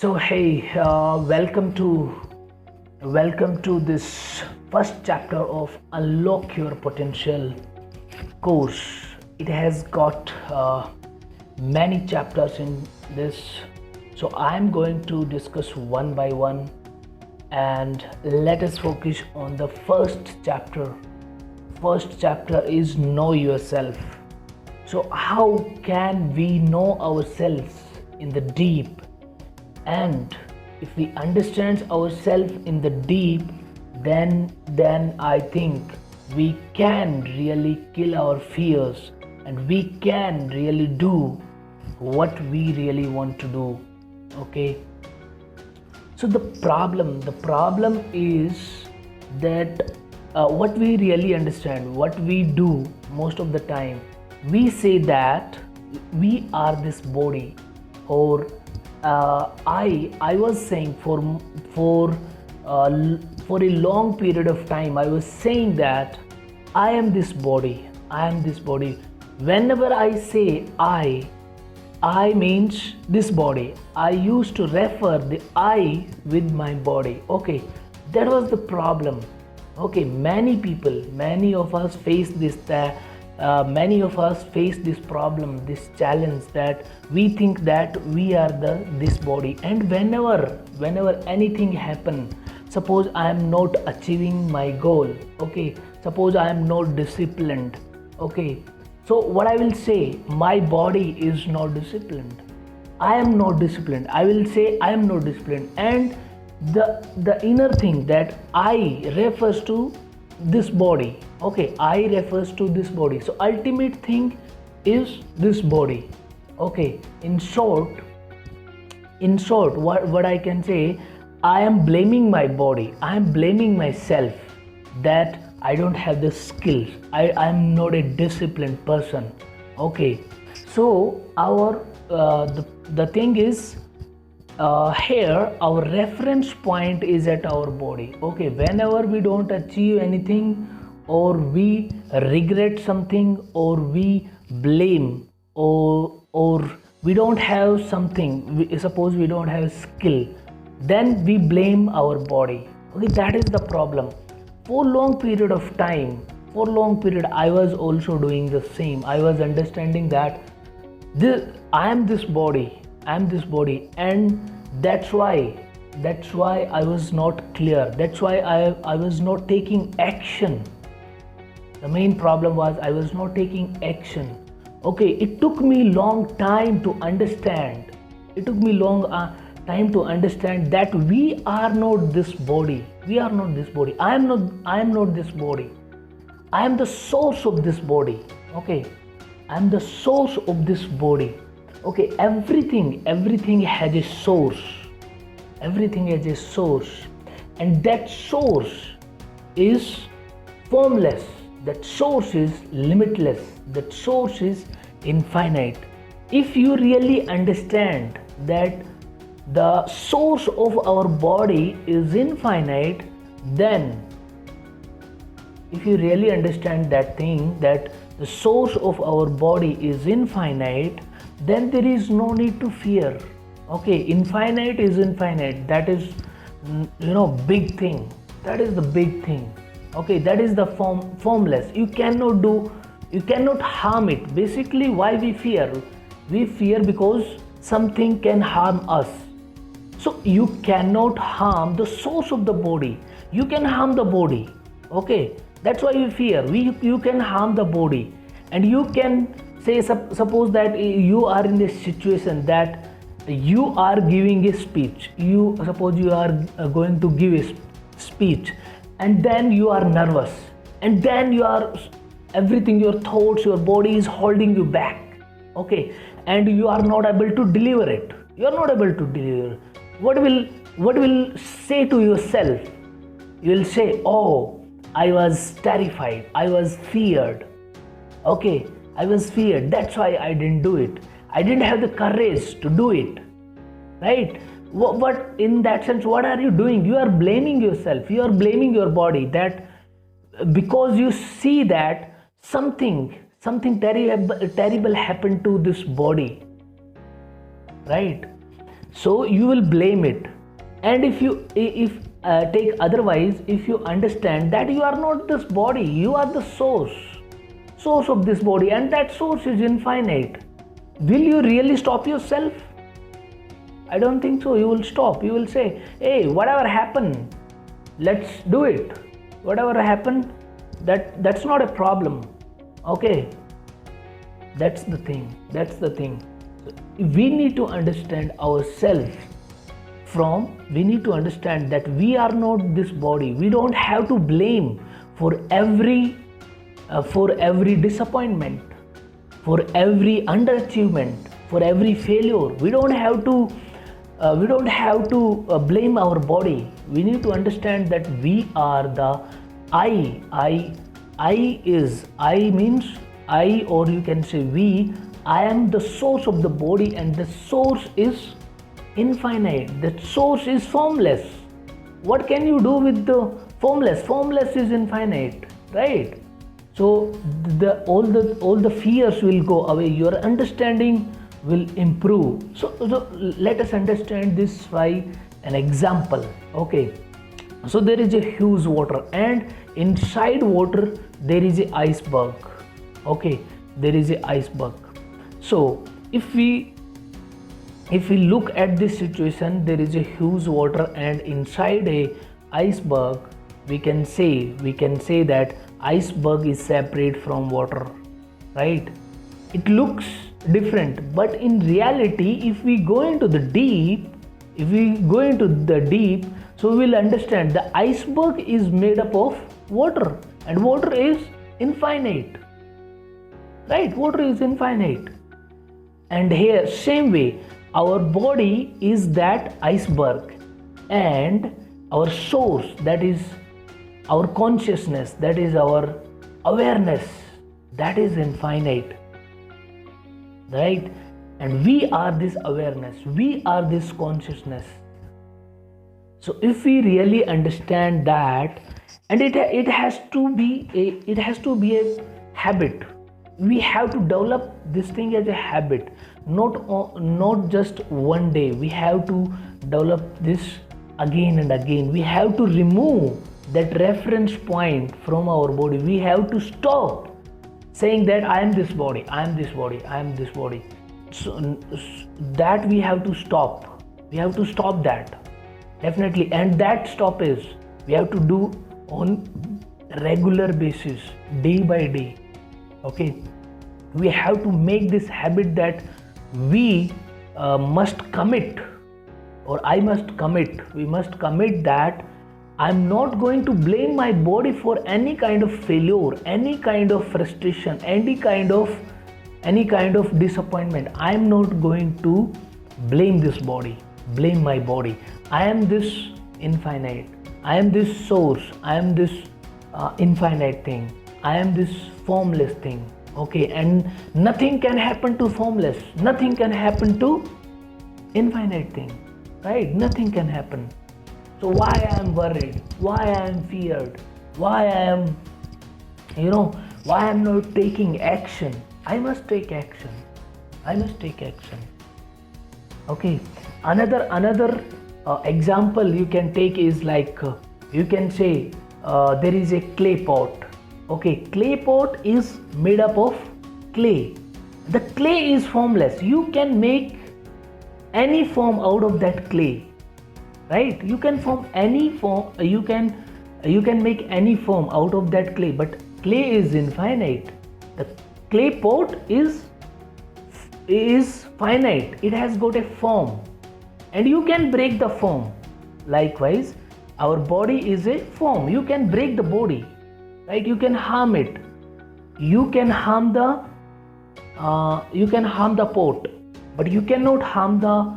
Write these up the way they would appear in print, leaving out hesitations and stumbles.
Welcome to this first chapter of Unlock Your Potential course. It has got many chapters in this, so I'm going to discuss one by one, and let us focus on the first chapter. First chapter is Know Yourself. So how can we know ourselves in the deep? And if we understand ourselves in the deep, then I think we can really kill our fears, and we can really do what we really want to do. Okay, so the problem is that what we really understand, what we do most of the time, we say that we are this body, or I was saying for a long period of time I was saying that I am this body. Whenever I say I means this body. I used to refer the I with my body. Okay, that was the problem. Okay, many of us face this problem, this challenge, that we think that we are this body, and whenever anything happen, suppose I am not achieving my goal, okay, suppose I am not disciplined, okay, so what I will say, my body is not disciplined, I am not disciplined, I will say I am not disciplined, and the inner thing that I refers to this body. Okay, I refers to this body, so ultimate thing is this body. Okay, in short, what I can say, I am blaming my body, I am blaming myself that I don't have the skills, I am not a disciplined person. Okay, so our the thing is, here our reference point is at our body. Okay, whenever we don't achieve anything, or we regret something, or we blame, or we don't have something, suppose we don't have skill, then we blame our body. Okay, that is the problem. For long period I was also doing the same. I was understanding that I am this body, and that's why I was not clear, that's why I was not taking action. The main problem was I was not taking action. Okay, it took me long time to understand, that we are not this body, I am not this body, I am the source of this body. Okay, I am the source of this body. Okay, everything has a source, and that source is formless, that source is limitless, that source is infinite. If you really understand that the source of our body is infinite, then if you really understand that thing, that the source of our body is infinite, then there is no need to fear. Okay, infinite is infinite, that is big thing, that is the big thing. Okay, that is the formless, you cannot harm it. Basically, why we fear because something can harm us. So you cannot harm the source of the body, you can harm the body. Okay, that's why we fear. You can harm the body, and you can say, suppose that you are in a situation that you are giving a speech, suppose you are going to give a speech, and then you are nervous, and then everything, your thoughts, your body is holding you back. Okay, and you are not able to deliver it, what will say to yourself? You will say, oh, I was terrified, I was feared. Okay, I was feared, that's why I didn't do it, I didn't have the courage to do it, right? What in that sense, what are you doing? You are blaming yourself, you are blaming your body, that because you see that something terrible happened to this body, right? So you will blame it. And if you if take otherwise, if you understand that you are not this body, you are the source of this body, and that source is infinite, will you really stop yourself? I don't think so. You will stop. You will say, hey, whatever happened, let's do it. Whatever happened, that's not a problem. Okay, that's the thing. We need to understand ourselves. We need to understand that we are not this body. We don't have to blame for every disappointment, for every underachievement, for every failure. We don't have to blame our body. We need to understand that we are the I means I, or you can say we. I am the source of the body, and the source is infinite. The source is formless. What can you do with the formless? Formless is infinite, right? So all the fears will go away. Your understanding will improve. So let us understand this by an example. Okay, so there is a huge water, and inside water there is a iceberg. Okay, there is a iceberg. So if we look at this situation, there is a huge water, and inside a iceberg, we can say that iceberg is separate from water, right? It looks different, but in reality, if we go into the deep, so we will understand the iceberg is made up of water, and water is infinite, right? Water is infinite. And here, same way, our body is that iceberg, and our source, that is our consciousness, that is our awareness, that is infinite, right? And we are this awareness, we are this consciousness. So if we really understand that, and it has to be a habit. We have to develop this thing as a habit, not just one day. We have to develop this again and again. We have to remove that reference point from our body. We have to stop saying that I am this body, I am this body, I am this body. So that we have to stop. We have to stop that, definitely. And that stop is we have to do on regular basis, day by day. Okay, we have to make this habit that we must commit, or I must commit. We must commit that I'm not going to blame my body for any kind of failure, any kind of frustration, any kind of disappointment. I'm not going to blame this body, blame my body. I am this infinite. I am this source. I am this infinite thing. I am this formless thing. Okay, and nothing can happen to formless. Nothing can happen to infinite thing, right? Nothing can happen. So why I am worried? Why I am feared? Why I am, why I am not taking action? I must take action. I must take action. Okay, another example you can take is like you can say there is a clay pot. Okay, clay pot is made up of clay. The clay is formless. You can make any form out of that clay, right? You can form any form. You can make any form out of that clay. But clay is infinite. The clay pot is finite. It has got a form, and you can break the form. Likewise, our body is a form. You can break the body, right? You can harm it. You can harm the pot, but you cannot harm the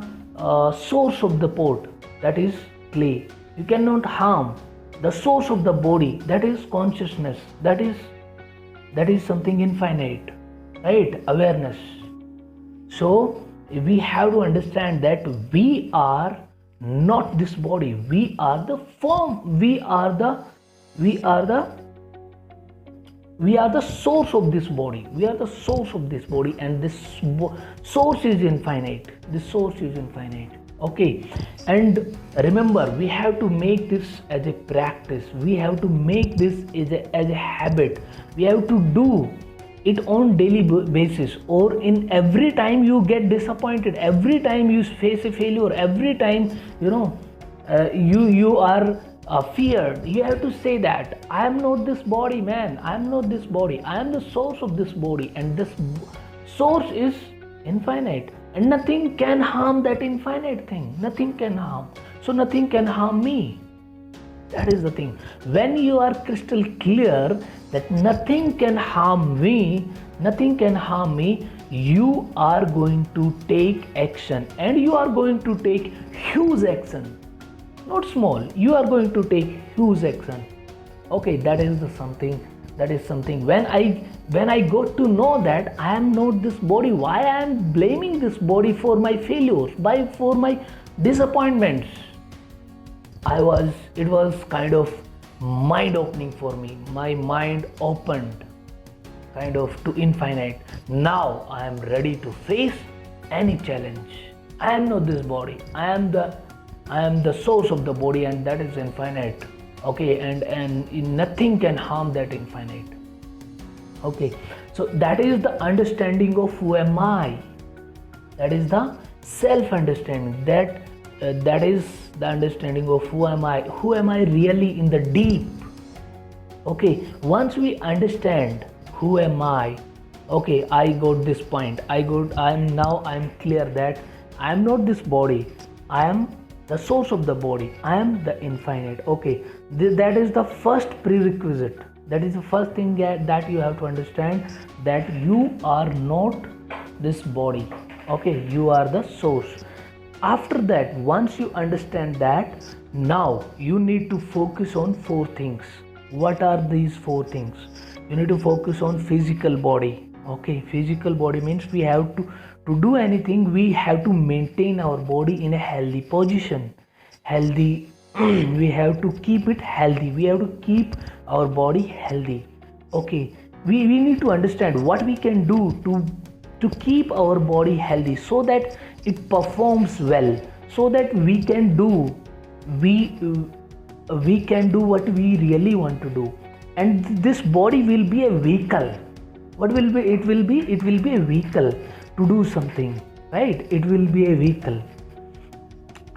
source of the pot, that is clay. You cannot harm the source of the body, that is consciousness. That is something infinite, right? Awareness. So we have to understand that we are not this body. We are the form. We are the source of this body. We are the source of this body, and this source is infinite. This source is infinite. Okay, and remember, we have to make this as a practice, we have to make this as a habit, we have to do it on daily basis, or in every time you get disappointed, every time you face a failure, every time you are feared, you have to say that I am not this body, man, I am not this body, I am the source of this body, and this source is infinite, and nothing can harm that infinite thing, nothing can harm, so nothing can harm me. That is the thing. When you are crystal clear that nothing can harm me, nothing can harm me, you are going to take action, and you are going to take huge action, not small, you are going to take huge action. Okay, that is the something, that is something. When I got to know that I am not this body, why I am blaming this body for my failures, for my disappointments, it was kind of mind opening for me. My mind opened kind of to infinite. Now I am ready to face any challenge. I am not this body, I am the source of the body, and that is infinite. Okay, and nothing can harm that infinite. Okay, so that is the understanding of who am I, that is the self understanding, that is the understanding of who am I really in the deep. Okay, once we understand who am I, okay, I got this point, I'm clear that I am not this body, I am the source of the body, I am the infinite. Okay, that is the first prerequisite, that is the first thing that you have to understand, that you are not this body. Okay, you are the source. After that, once you understand that, now you need to focus on 4 things. What are these 4 things? You need to focus on physical body. Okay, physical body means we have to do anything, we have to maintain our body in a healthy position, healthy. We have to keep it healthy, we have to keep our body healthy. Okay, we need to understand what we can do to keep our body healthy, so that it performs well, so that we can do what we really want to do. And this body will be a vehicle. What will be it? Will be a vehicle to do something, right? It will be a vehicle.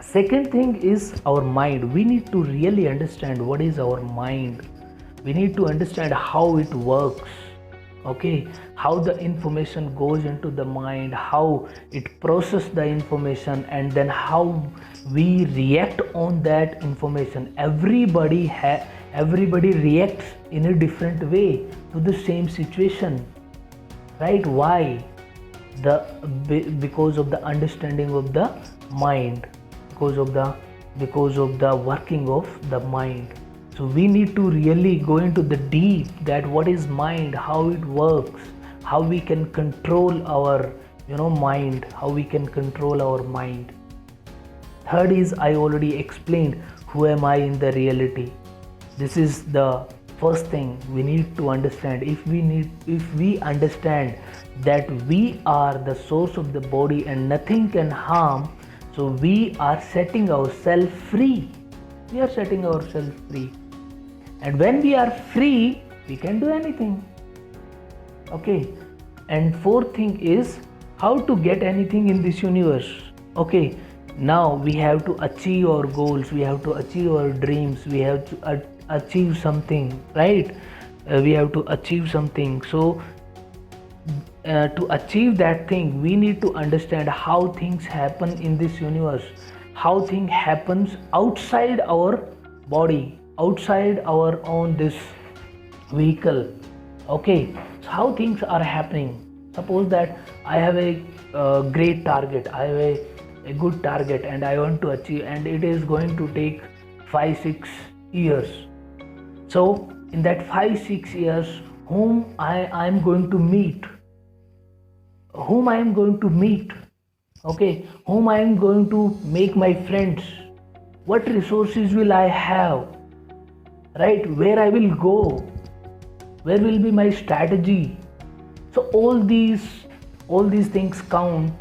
Second thing is our mind. We need to really understand what is our mind. We need to understand how it works. Okay, how the information goes into the mind, how it processes the information, and then how we react on that information. Everybody reacts in a different way to the same situation, right? Why? Because of the understanding of the mind, because of the working of the mind. So we need to really go into the deep, that what is mind, how it works, how we can control our mind, how we can control our mind. Third is, I already explained, who am I in the reality. This is the first thing we need to understand. If we understand that we are the source of the body and nothing can harm, so we are setting ourselves free. We are setting ourselves free. And when we are free, we can do anything. Okay. And fourth thing is, how to get anything in this universe. Okay. Now we have to achieve our goals. We have to achieve our dreams. We have to achieve something, right? We have to achieve something. So to achieve that thing, we need to understand how things happen in this universe, how things happens outside our body, outside our own this vehicle. Okay, so how things are happening. Suppose that I have a great target, I have a good target, and I want to achieve, and it is going to take 5-6 years. So in that 5-6 years, whom I am going to meet, okay, whom I am going to make my friends, what resources will I have, right? Where I will go, where will be my strategy. So all these things count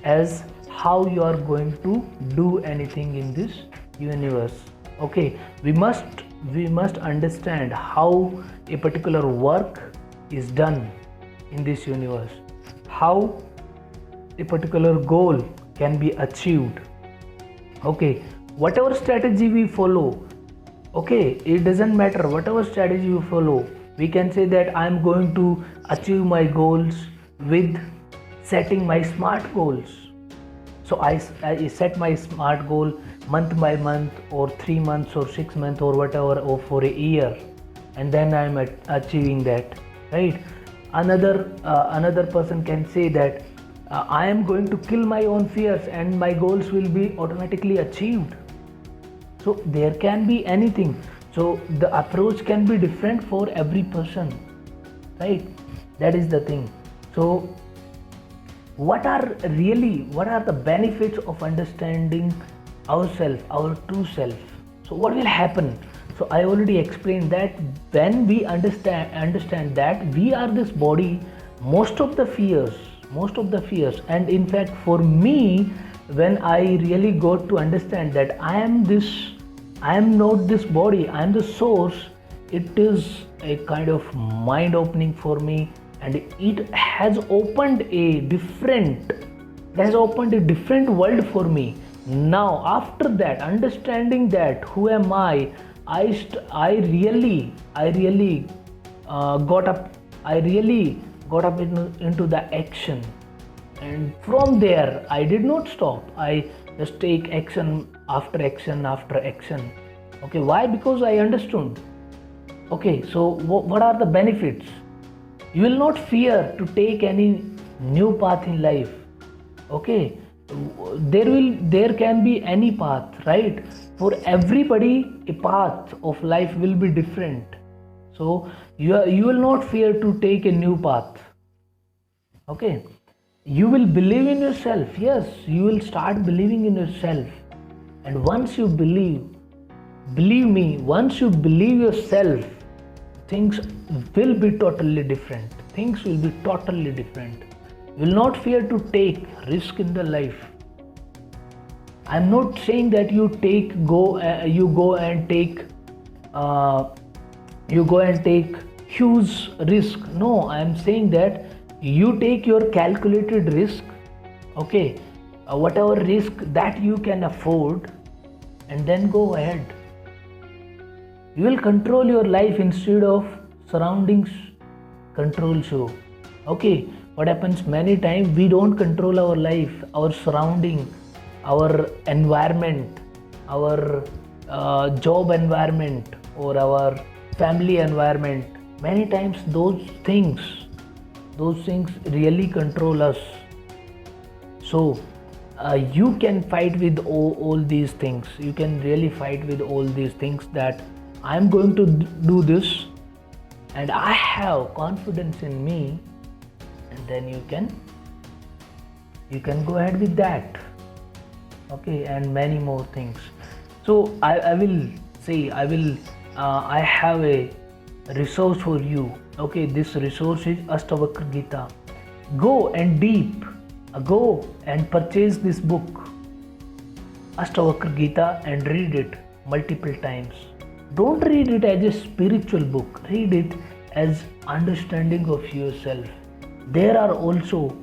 as how you are going to do anything in this universe. Okay, we must understand how a particular work is done in this universe, how a particular goal can be achieved. Okay, whatever strategy we follow, okay, it doesn't matter whatever strategy you follow. We can say that I am going to achieve my goals with setting my smart goals. So I set my smart goal month by month, or 3 months, or 6 months, or whatever, or for a year, and then I'm achieving that, right? Another person can say that I am going to kill my own fears and my goals will be automatically achieved. So there can be anything. So the approach can be different for every person, right? That is the thing. So what are the benefits of understanding ourselves, our true self? So what will happen? So I already explained that when we understand that we are this body, most of the fears, and in fact for me, when I really got to understand that I am not this body, I am the source, it is a kind of mind opening for me, and it has opened a different world for me. Now after that, understanding that who am I really got up into the action, and from there I did not stop. I just take action after action after action. Okay, why? Because I understood. Okay, so what are the benefits? You will not fear to take any new path in life. Okay, there can be any path, right? For everybody a path of life will be different. So you will not fear to take a new path. Okay, you will believe in yourself. Yes, you will start believing in yourself, and once you believe me, once you believe yourself, things will be totally different. You will not fear to take risk in the life. I'm not saying that you go and take huge risk. No, I'm saying that you take your calculated risk. Okay, whatever risk that you can afford, and then go ahead. You will control your life instead of surroundings controls you. Okay, what happens many times, we don't control our life, our surrounding, our environment, our job environment, or our family environment. Many times those things really control us. So you can fight with all these things. You can really fight with all these things, that I'm going to do this and I have confidence in me, and then you can go ahead with that. Okay, and many more things. So I have a resource for you. Okay, this resource is Ashtavakra Gita. Go and purchase this book, Ashtavakra Gita, and read it multiple times. Don't read it as a spiritual book, read it as understanding of yourself. There are also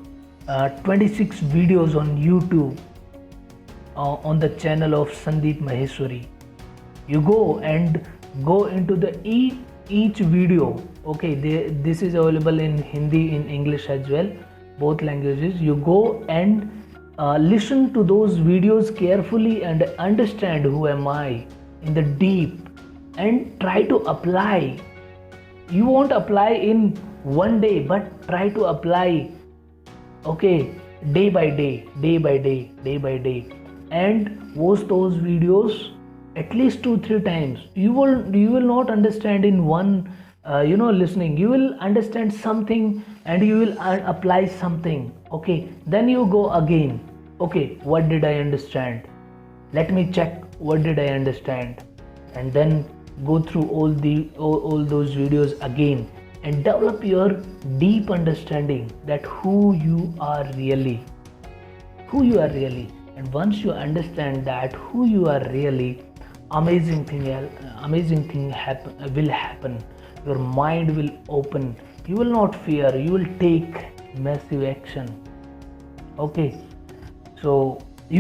26 videos on YouTube on the channel of Sandeep Maheshwari. You go into the each video. Okay, this is available in Hindi, in English as well, both languages. You go and listen to those videos carefully and understand who am I in the deep, and try to apply. You won't apply in one day, but try to apply, okay, day by day, and watch those videos at least 2-3 times. You will not understand in one listening. You will understand something and you will apply something. Okay, then you go again. Okay, what did I understand? Let me check what did I understand, and then go through all those videos again, and develop your deep understanding that who you are really. who you are really. And once you understand that who you are really, amazing thing will happen. Your mind will open. You will not fear. You will take massive action. Okay, so this.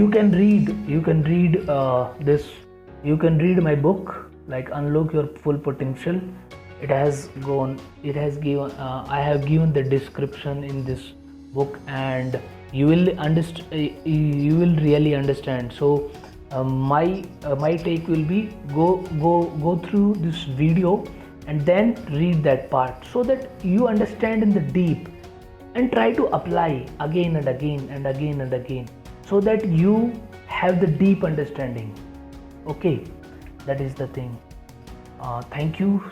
You can read my book, like Unlock Your Full Potential. It has given, I have given the description in this book, and you will understand, you will really understand. So my take will be, go through this video and then read that part, so that you understand in the deep, and try to apply again and again and again and again, so that you have the deep understanding. Okay, that is the thing. Thank you.